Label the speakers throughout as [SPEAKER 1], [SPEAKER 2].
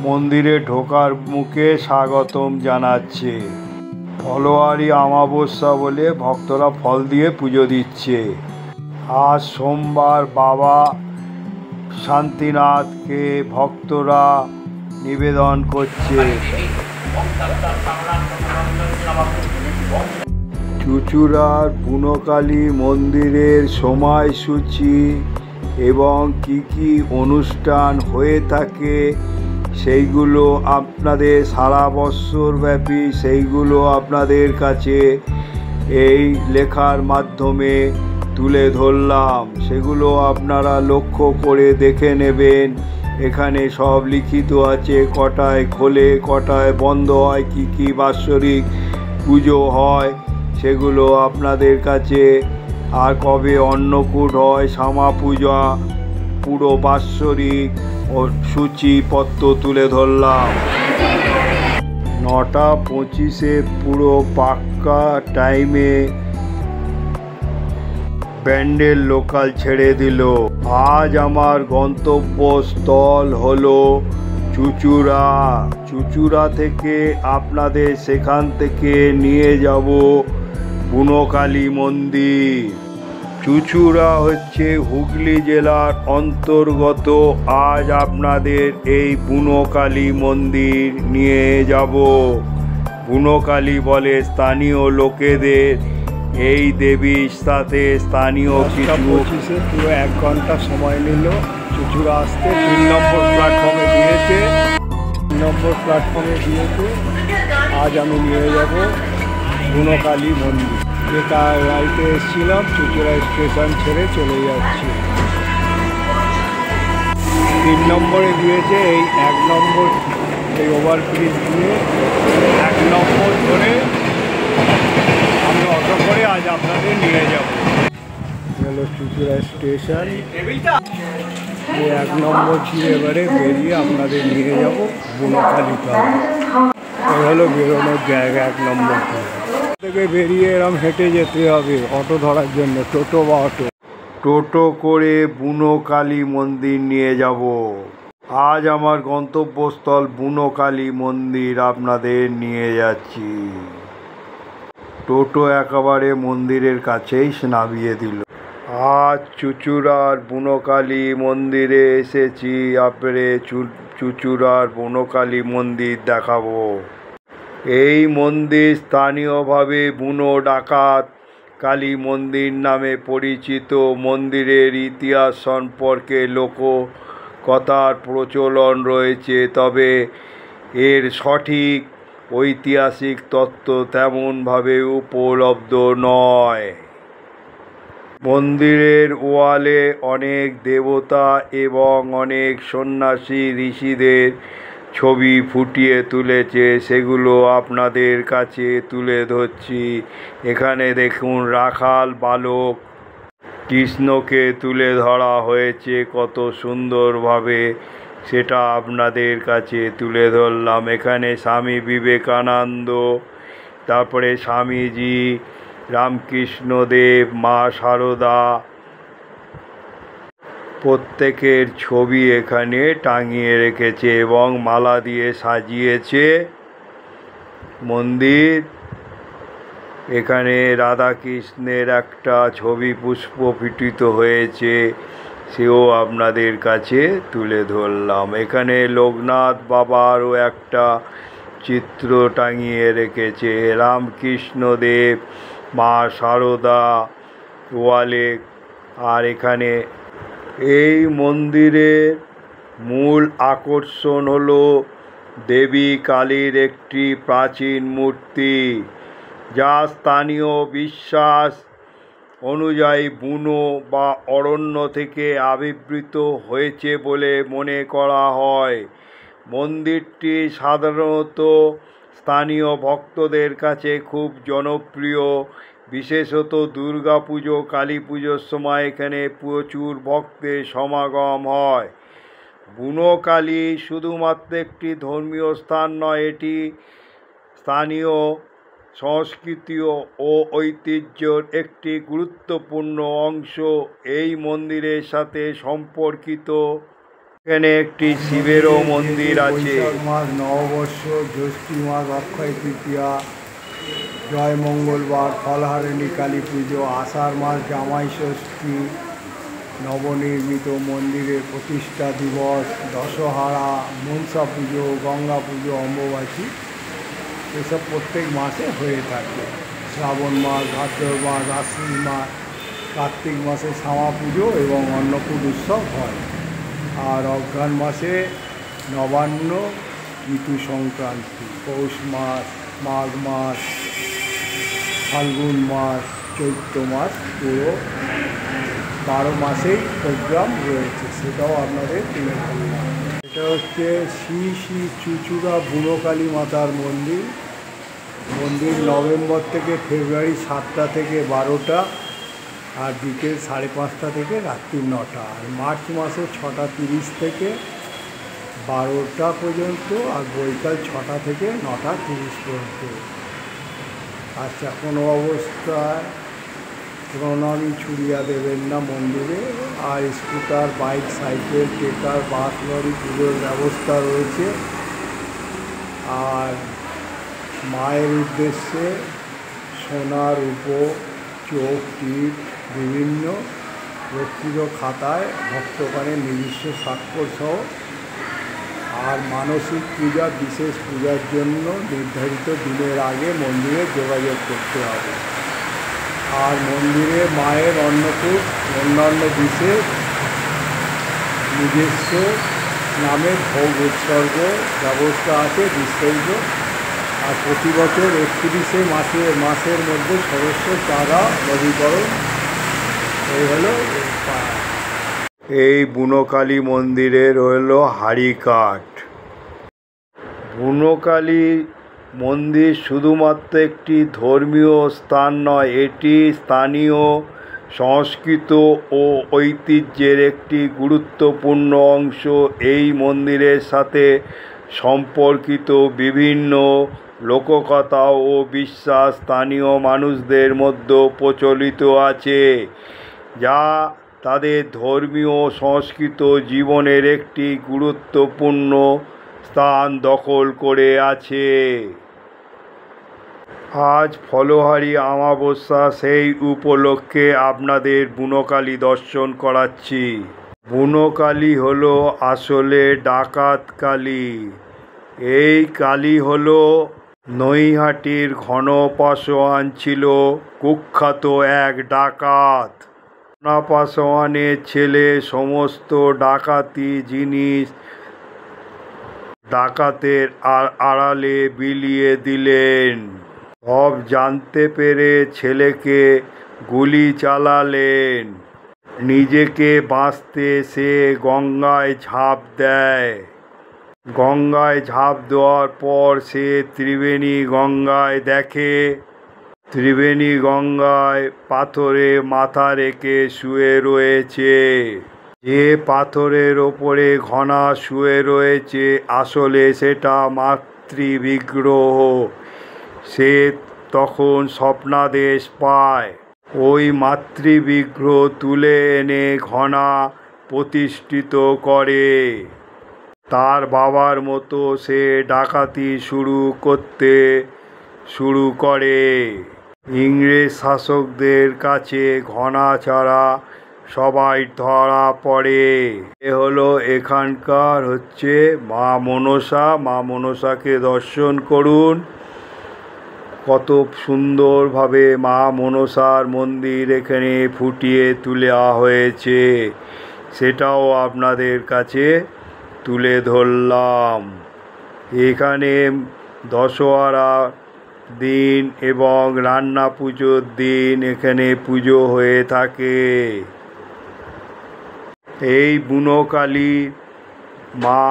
[SPEAKER 1] মন্দিরে ঢোকার মুখে স্বাগতম জানাচ্ছে। ফলোয়ারি অমাবস্যা বলে ভক্তরা ফল দিয়ে পুজো দিচ্ছে। আজ সোমবার বাবা শান্তিনাথকে ভক্তরা নিবেদন করছে। চুঁচুড়ার বুনোকালী মন্দিরের সময়সূচি এবং কি অনুষ্ঠান হয়ে থাকে সেইগুলো আপনাদের সারা বৎসরব্যাপী সেইগুলো আপনাদের কাছে এই লেখার মাধ্যমে তুলে ধরলাম। সেগুলো আপনারা লক্ষ্য করে দেখে নেবেন। এখানে সব লিখিত আছে, কটায় খোলে, কটায় বন্ধ হয়, কি বাৎসরিক পুজো হয় সেগুলো আপনাদের কাছে, আর কবে অন্নকূট হয়, শ্যামা পূজা, পুরো বাৎসরিক সূচিপত্র তুলে ধরলাম। 9:25 পুরো পাক্কা টাইমে ব্যান্ডেল লোকাল ছেড়ে দিল। আজ আমার গন্তব্যস্থল হলো চুঁচুড়া। চুঁচুড়া থেকে আপনাদের সেখান থেকে নিয়ে যাব বুনোকালী মন্দির। চুঁচুড়া হচ্ছে হুগলি জেলার অন্তর্গত। আজ আপনাদের এই বুনোকালী মন্দির নিয়ে যাব। বুনোকালী বলে স্থানীয় লোকেদের। এই দেবীর সাথে স্থানীয় কিছু পুরো 1 ঘন্টা সময় নিল চুঁচুড়া আসতে। 3 নম্বর প্ল্যাটফর্মে দিয়েছে। আজ আমি নিয়ে যাব বুনোকালী মন্দির। যেটা রাইতে এসেছিলাম, চুঁচুড়া স্টেশন ছেড়ে চলে যাচ্ছি। 3 নম্বরে দিয়েছে। এই 1 নম্বর এই ওভারব্রিজ দিয়ে 1 নম্বর ধরে আমি অটো করে আজ আপনাদের নিয়ে যাব। হলো চুঁচুড়া স্টেশন। এই 1 নম্বর দিয়ে এবারে বেরিয়ে আপনাদের নিয়ে যাব বুনোকালী টাউন। এই হলো বেরোনোর জায়গা 1 নম্বর থেকে বেরিয়ে এরম হেঁটে যেতে হবে অটো ধরার জন্য, টোটো বা অটো। টোটো করে বুনোকালী মন্দির নিয়ে যাব। আজ আমার গন্তব্যস্থল বুনোকালী মন্দির আপনাদের নিয়ে যাচ্ছি। টোটো একেবারে মন্দিরের কাছেই নামিয়ে দিল। আজ চুঁচুড়ার বুনোকালী মন্দিরে এসেছি। আপনারে চুঁচুড়ার বুনোকালী মন্দির দেখাবো। এই মন্দির স্থানীয়ভাবে বুনো ডাকাত কালী মন্দির নামে পরিচিত। মন্দিরের ইতিহাস সম্পর্কে লোককথার প্রচলন রয়েছে, তবে এর সঠিক ঐতিহাসিক তথ্য তেমনভাবে উপলব্ধ নয়। মন্দিরের ওয়ালে অনেক দেবতা এবং অনেক সন্ন্যাসী ঋষিদের ছবি ফুটিয়ে তুলেছে, সেগুলো আপনাদের কাছে তুলে ধরছি। এখানে দেখুন রাখাল বালক কৃষ্ণকে তুলে ধরা হয়েছে কত সুন্দরভাবে, সেটা আপনাদের কাছে তুলে ধরলাম। এখানে স্বামী বিবেকানন্দ, তারপরে স্বামীজি, রামকৃষ্ণদেব, মা শারদা প্রত্যেকের ছবি এখানে টাঙিয়ে রেখেছে এবং মালা দিয়ে সাজিয়েছে মন্দির। এখানে রাধাকৃষ্ণের একটা ছবি পুষ্পফুটিত হয়েছে, সেও আপনাদের কাছে তুলে ধরলাম। এখানে লোকনাথ বাবারও একটা চিত্র টাঙিয়ে রেখেছে, রামকৃষ্ণদেব, মা শারদা ওয়ালে। আর এখানে এই মন্দিরের মূল আকর্ষণ হলো দেবী কালীর একটি প্রাচীন মূর্তি, যা স্থানীয় বিশ্বাস অনুযায়ী বুনো বা অরণ্য থেকে আবির্ভূত হয়েছে বলে মনে করা হয়। মন্দিরটি সাধারণত স্থানীয় ভক্তদের কাছে খুব জনপ্রিয়, বিশেষত দুর্গাপুজো, কালী পুজোর সময় এখানে প্রচুর ভক্তের সমাগম হয়। বুনোকালী শুধুমাত্র একটি ধর্মীয় স্থান নয়, এটি স্থানীয় সংস্কৃতি ও ঐতিহ্যের একটি গুরুত্বপূর্ণ অংশ। এই মন্দিরের সাথে সম্পর্কিত এখানে একটি শিবেরও মন্দির আছে।
[SPEAKER 2] বৈশাখ মাস নববর্ষ, জ্যৈষ্ঠী মাস অক্ষয় তৃতীয়া, জয় মঙ্গলবার, ফলহারিণী কালী পুজো, আষাঢ় মাস জামাই ষষ্ঠী, নবনির্মিত মন্দিরের প্রতিষ্ঠা দিবস, দশহারা, মনসা পুজো, গঙ্গা পুজো, অম্বুবাচী, এসব প্রত্যেক মাসে হয়ে থাকে। শ্রাবণ মাস, ভাদ্র মাস, আশ্বিন মাস, কার্তিক মাসে শ্যামা পুজো এবং অন্নকূট উৎসব হয়। আর অঘ্রাণ মাসে নবান্ন, ঋতু সংক্রান্তি, পৌষ মাস, মাঘ মাস, ফাল্গুন মাস, চৈত্র মাস, পুরো 12 মাসেই প্রোগ্রাম রয়েছে, সেটাও আপনাদের তুলে ধরলাম। এটা হচ্ছে শ্রী শ্রী চুচুড়া বুড়োকালী মাতার মন্দির। মন্দির নভেম্বর থেকে ফেব্রুয়ারি 7টা থেকে 12টা, আর বিকেল 5:30 থেকে রাত্রি 9টা, আর মার্চ মাসে 6:30 থেকে 12টা পর্যন্ত, আর বৈকাল 6টা থেকে 9:30 পর্যন্ত। আচ্ছা, কোনো অবস্থায় প্রণামী ছুড়িয়া দেবেন না মন্দিরে। আর স্কুটার, বাইক, সাইকেল, ট্রেকার, বাস, লরি পুজোর ব্যবস্থা রয়েছে। আর মায়ের উদ্দেশ্যে সোনা, রূপো, চোখ, টিপ, বিভিন্ন রক্ষিত খাতায় ভক্তগণের নিজস্ব স্বাক্ষর সহ, আর মানসিক পূজা, বিশেষ পূজার জন্য নির্ধারিত দিনের আগে মন্দিরে যোগাযোগ করতে হবে। আর মন্দিরে মায়ের অন্নকূট, অন্যান্য বিশেষ নিজস্ব নামে ভোগ উৎসর্গ ব্যবস্থা আছে, বিসর্গ। আর প্রতি বছর 31শে মাসের মধ্যে সদস্য চাঁদা নবীকরণ। এই হলো
[SPEAKER 1] এই বুনোকালী মন্দিরের হলো হাড়িকাঠ। বুনোকালী মন্দির শুধুমাত্র একটি ধর্মীয় স্থান নয়, এটি স্থানীয় সংস্কৃতি ও ঐতিহ্যের একটি গুরুত্বপূর্ণ অংশ। এই মন্দিরের সাথে সম্পর্কিত বিভিন্ন লোককথা ও বিশ্বাস স্থানীয় মানুষদের মধ্যে প্রচলিত আছে, যা তাদের ধর্মীয় সংস্কৃত জীবনের একটি গুরুত্বপূর্ণ স্থান দখল করে আছে। আজ ফলহারি অমাবস্যা, সেই উপলক্ষে আপনাদের বুনোকালী দর্শন করাচ্ছি। বুনোকালী হলো আসলে ডাকাত কালী। এই কালী হলো নৈহাটির ঘনপাশোয়ান ছিল কুখ্যাত এক ডাকাত। ঘনপাশোয়ানের ছেলে সমস্ত ডাকাতি জিনিস ডাকাতের আড়ালে বিলিয়ে দিলেন। সব জানতে পেরে ছেলেকে গুলি চালালেন। নিজেকে বাঁচতে সে গঙ্গায় ঝাঁপ দেয়। গঙ্গায় ঝাঁপ দেওয়ার পর সে ত্রিবেণী গঙ্গায় দেখে, ত্রিবেণী গঙ্গায় পাথরে মাথা রেখে শুয়ে রয়েছে। যে পাথরের ওপরে ঘনা শুয়ে রয়েছে, আসলে সেটা মাতৃবিগ্রহ। সে তখন স্বপ্নাদেশ পায়। ওই মাতৃবিগ্রহ তুলে এনে ঘনা প্রতিষ্ঠিত করে। তার বাবার মতো সে ডাকাতি করতে শুরু করে। ইংরেজ শাসকদের কাছে ঘনা ছাড়া সবাই ধরা পড়ে। এ হলো এখানকার হচ্ছে মা মনসা। মা মনসাকে দর্শন করুন। কত সুন্দরভাবে মা মনসার মন্দির এখানে ফুটিয়ে তোলা হয়েছে, সেটাও আপনাদের কাছে তুলে ধরলাম। এখানে দশহরা দিন এবং রান্না পুজোর দিন এখানে পুজো হয়ে থাকে। এই বুনোকালী মা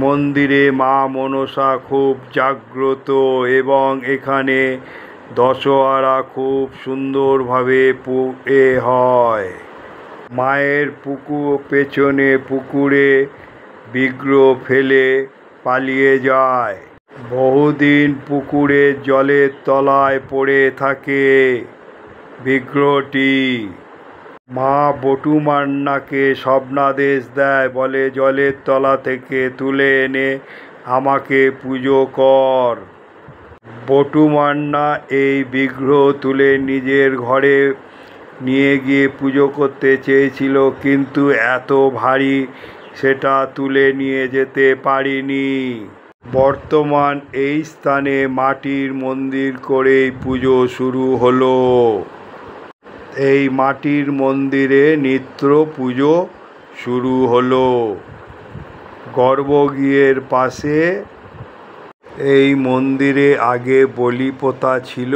[SPEAKER 1] মন্দিরে মা মনসা খুব জাগ্রত, এবং এখানে দশহরা খুব সুন্দরভাবে হয়। মায়ের পেছনে পুকুরে বিগ্রহ ফেলে পালিয়ে যায়। বহুদিন পুকুরের জলের তলায় পড়ে থাকে বিগ্রহটি। মা বটু মান্নাকে স্বপ্নাদেশ দেয়, বলে জলের তলা থেকে তুলে এনে আমাকে পুজো কর। বটু মান্না এই বিগ্রহ তুলে নিজের ঘরে নিয়ে গিয়ে পুজো করতে চেয়েছিল, কিন্তু এত ভারী সেটা তুলে নিয়ে যেতে পারিনি। বর্তমান এই স্থানে মাটির মন্দির করেই পুজো শুরু হলো। এই মাটির মন্দিরে নিত্য পুজো শুরু হলো। গর্ভগৃহের পাশে এই মন্দিরে আগে বলি প্রথা ছিল,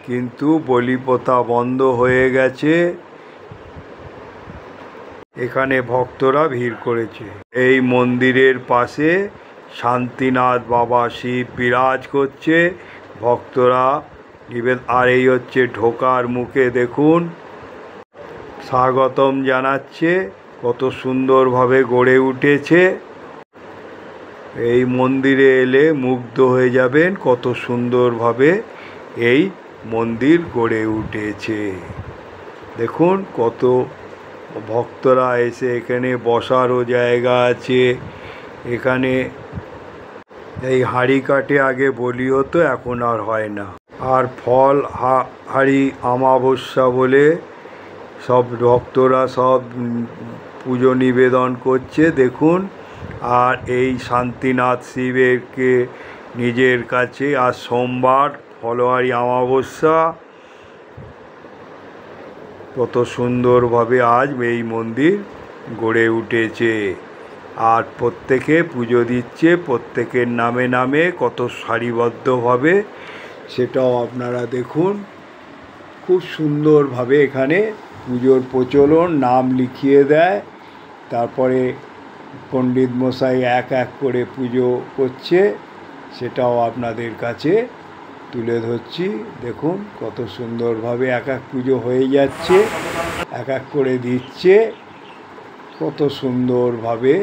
[SPEAKER 1] কিন্তু বলি প্রথা বন্ধ হয়ে গেছে। এখানে ভক্তরা ভিড় করেছে। এই মন্দিরের পাশে শান্তিনাথ বাবা শিব বিরাজ করছে, ভক্তরা আর এই হচ্ছে ঢোকার মুখে দেখুন স্বাগতম জানাচ্ছে, কত সুন্দরভাবে গড়ে উঠেছে। এই মন্দিরে এলে মুগ্ধ হয়ে যাবেন, কত সুন্দরভাবে এই মন্দির গড়ে উঠেছে। দেখুন কত ভক্তরা এসে, এখানে বসারও জায়গা আছে। এখানে এই হাঁড়ি কাটে আগে বলি হতো, এখন আর হয় না। আর ফল হাঁড়ি অমাবস্যা বলে সব ভক্তরা সব পুজো নিবেদন করছে দেখুন। আর এই শান্তিনাথ শিবেরকে নিজের কাছে, আর সোমবার ফলহারি অমাবস্যা, কত সুন্দরভাবে আজ এই মন্দির গড়ে উঠেছে। আর প্রত্যেকে পুজো দিচ্ছে, প্রত্যেকের নামে নামে কত সারিবদ্ধভাবে, সেটাও আপনারা দেখুন। খুব সুন্দরভাবে এখানে পুজোর প্রচলন, নাম লিখিয়ে দেয়, তারপরে পণ্ডিত মশাই এক এক করে পুজো করছে, সেটাও আপনাদের কাছে তুলে ধরছি। দেখুন কত সুন্দরভাবে এক এক পুজো হয়ে যাচ্ছে, এক এক করে দিচ্ছে, কত সুন্দরভাবে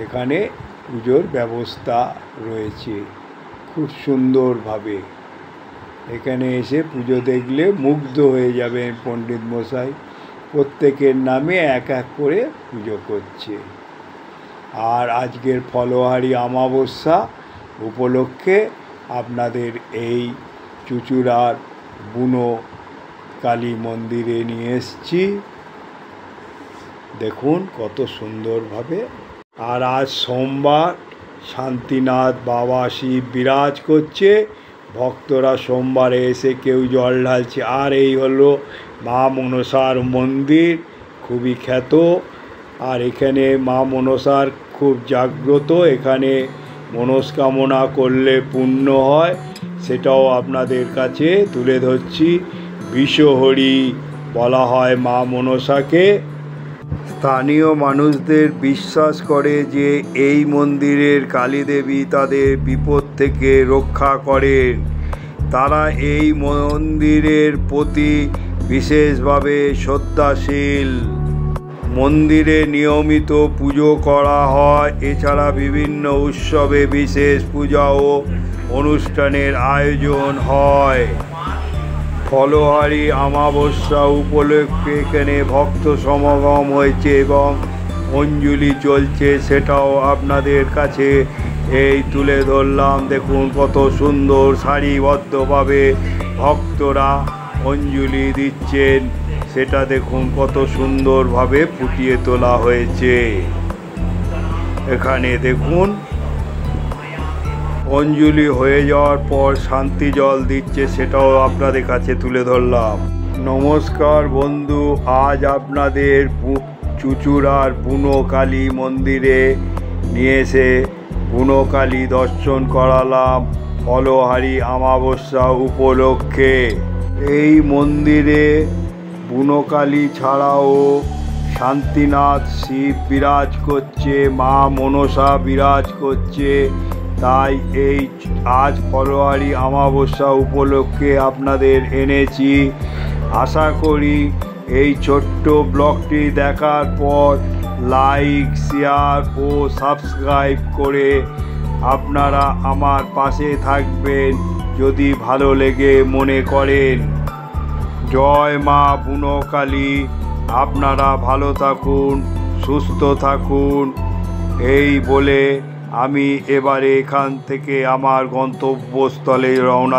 [SPEAKER 1] এখানে পুজোর ব্যবস্থা রয়েছে। খুব সুন্দরভাবে এখানে এসে পুজো দেখলে মুগ্ধ হয়ে যাবেন পণ্ডিত মশাই, প্রত্যেকের নামে এক এক করে পুজো করছে। আর আজকের ফলহারি অমাবস্যা উপলক্ষে আপনাদের এই চুঁচুড়ার বুনো কালী মন্দিরে নিয়ে এসেছি, দেখুন কত সুন্দরভাবে। আর আজ সোমবার, শান্তিনাথ বাবা শিব বিরাজ করছে, ভক্তরা সোমবারে এসে কেউ জল ঢালছে। আর এই হলো মা মনসার মন্দির, খুবই খ্যাত। আর এখানে মা মনসার খুব জাগ্রত, এখানে মনস্কামনা করলে পূর্ণ হয়, সেটাও আপনাদের কাছে তুলে ধরছি। বিষহরি বলা হয় মা মনসাকে। স্থানীয় মানুষদের বিশ্বাস করে যে এই মন্দিরের কালীদেবী তাদের বিপদ থেকে রক্ষা করেন। তারা এই মন্দিরের প্রতি বিশেষভাবে শ্রদ্ধাশীল। মন্দিরে নিয়মিত পুজো করা হয়, এছাড়া বিভিন্ন উৎসবে বিশেষ পূজা ও অনুষ্ঠানের আয়োজন হয়। ফলহারি অমাবস্যা উপলক্ষে এখানে ভক্ত সমাগম হয়েছে এবং অঞ্জলি চলছে, সেটাও আপনাদের কাছে এই তুলে ধরলাম। দেখুন কত সুন্দর সারিবদ্ধভাবে ভক্তরা অঞ্জলি দিচ্ছেন, সেটা দেখুন কত সুন্দরভাবে ফুটিয়ে তোলা হয়েছে। এখানে দেখুন অঞ্জলি হয়ে যাওয়ার পর শান্তি জল দিচ্ছে, সেটাও আপনাদের কাছে তুলে ধরলাম। নমস্কার বন্ধু, আজ আপনাদের চুঁচুড়ার বুনো কালী মন্দিরে নিয়ে এসে বুনো কালী দর্শন করালাম ফলহারি অমাবস্যা উপলক্ষে। এই মন্দিরে বুনো কালী ছাড়াও শান্তিনাথ শিব বিরাজ করছে, মা মনসা বিরাজ করছে। তাই এই আজ ফলহারি অমাবস্যা উপলক্ষে আপনাদের এনেছি। আশা করি এই ছোট্ট ব্লগটি দেখার পর লাইক, শেয়ার ও সাবস্ক্রাইব করে আপনারা আমার পাশে থাকবেন যদি ভালো লেগে মনে করেন। জয় মা বুনোকালী। আপনারা ভালো থাকুন, সুস্থ থাকুন। এই বলে আমি এবারে এখান থেকে আমার গন্তব্যস্থলে রওনা